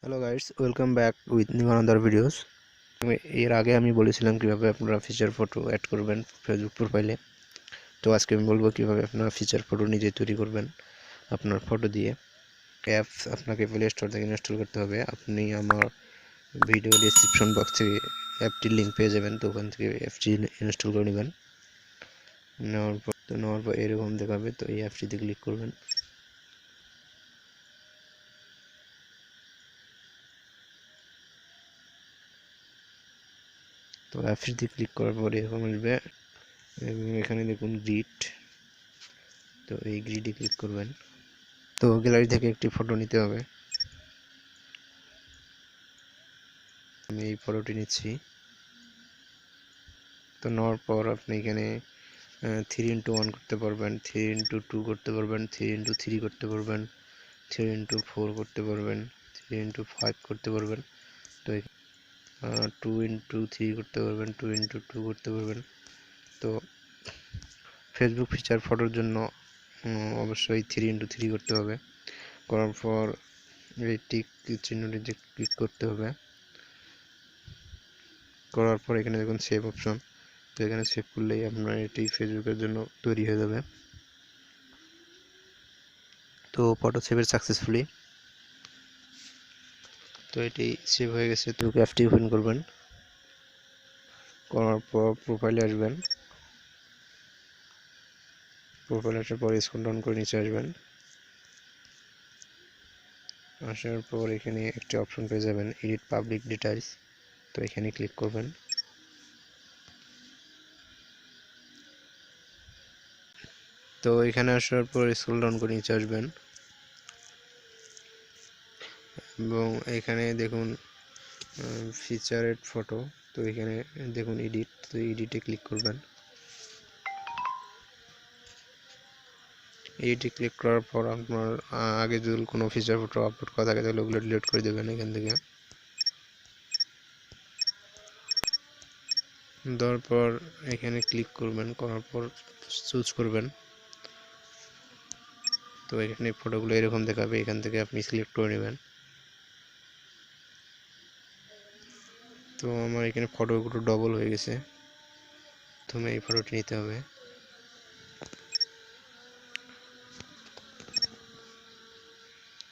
Hello guys, welcome back with new another videos. এর আগে আমি বলেছিলাম কিভাবে আপনারা ফিচার ফটো অ্যাড করবেন ফেসবুক প্রোফাইলে। তো আজকে আমি বলবো কিভাবে আপনারা ফিচার ফটো নিজে তৈরি করবেন আপনার ফটো দিয়ে। অ্যাপস আপনাকে প্লে স্টোর থেকে ইনস্টল করতে হবে। আপনি আমার ভিডিও ডেসক্রিপশন বক্স থেকে অ্যাপটির লিঙ্ক পেয়ে যাবেন, তো ওখান থেকে অ্যাপটি ইনস্টল করে নেবেন। নেওয়ার পর এরকম দেখাবে, তো এই অ্যাপটিতে ক্লিক করবেন। তো অ্যাপটিতে ক্লিক করার পর এরকম আসবে এবং এখানে দেখুন গ্রিড, তো এই গ্রিডে ক্লিক করবেন। তো গ্যালারি থেকে একটি ফটো নিতে হবে। আমি এই ফটোটি নিচ্ছি। তো নেওয়ার পর আপনি এখানে 3:1 করতে পারবেন, 3:2 করতে পারবেন, 3:3 করতে পারবেন, 3:4 করতে পারবেন, 3:5 করতে পারবেন। তো 2:3 করতে পারবেন, 2:2 করতে পারবেন। তো ফেসবুক ফিচার ফটোর জন্য অবশ্যই 3:3 করতে হবে। করার পর এই টিক চিহ্নটিতে ক্লিক করতে হবে। করার পর এখানে দেখুন সেভ অপশন, তো এখানে সেভ করলেই আপনার এটি ফেসবুকের জন্য তৈরি হয়ে যাবে। তো ফটো সেভের সাকসেসফুলি, তো এটি সেভ হয়ে গেছে। তো অ্যাপটি ওপেন করবেন। করার পর প্রোফাইলে আসবেন। প্রোফাইলে আসার পর স্ক্রল ডাউন করে নিচে আসবেন। আসার পর এখানে একটি অপশন পেয়ে যাবেন, এডিট পাবলিক ডিটেইলস, তো এখানে ক্লিক করবেন। তো এখানে আসার পর স্ক্রল ডাউন করে নিচে আসবেন এবং এখানে দেখুন ফিচারেড ফটো, তো এখানে দেখুন এডিট, তো এডিটে ক্লিক করবেন। এডিটে ক্লিক করার পর আপনার আগে যদি কোনো ফিচার ফটো আপলোড করা থাকে তাহলে ওগুলো ডিলিট করে দেবেন এখান থেকে। দেওয়ার পর এখানে ক্লিক করবেন, করার পর চুজ করবেন। তো এখানে ফটোগুলো এরকম দেখাবে, এখান থেকে আপনি সিলেক্ট করে নেবেন। তো আমার এখানে ফটোগুলো ডবল হয়ে গেছে, প্রথমে এই ফটোটি নিতে হবে।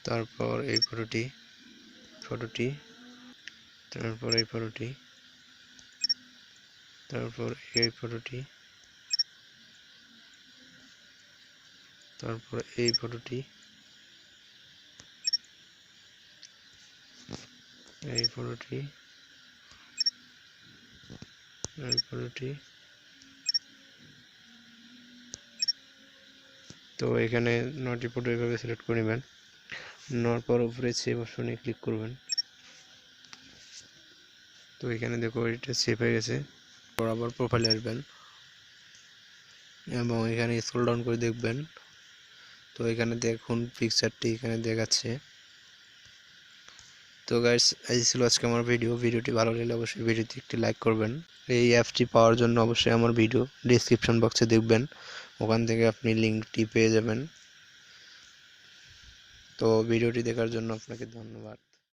তারপর এই ফটোটি, তারপর এই ফটোটি, তারপর এই ফটোটি, তারপর এই ফটোটি, এই ফটোটি, এই ফটোটি। তো এখানে 9টি ফটো এভাবে সিলেক্ট করে নেবেন। নেওয়ার পর উপরে সেভ অপশনে ক্লিক করবেন। তো এখানে দেখো এটা সেভ হয়ে গেছে। আবার প্রোফাইলে আসবেন এবং এখানে স্ক্রল ডাউন করে দেখবেন, তো এখানে দেখুন পিকচারটি এখানে দেখাচ্ছে। তো গাইস, এই ছিল আজকে আমার ভিডিওটি ভালো লাগলে অবশ্যই ভিডিওতে একটি লাইক করবেন। এই অ্যাপটি পাওয়ার জন্য অবশ্যই আমার ভিডিও ডেসক্রিপশন বক্সে দেখবেন, ওখান থেকে আপনি লিঙ্কটি পেয়ে যাবেন। তো ভিডিওটি দেখার জন্য আপনাকে ধন্যবাদ।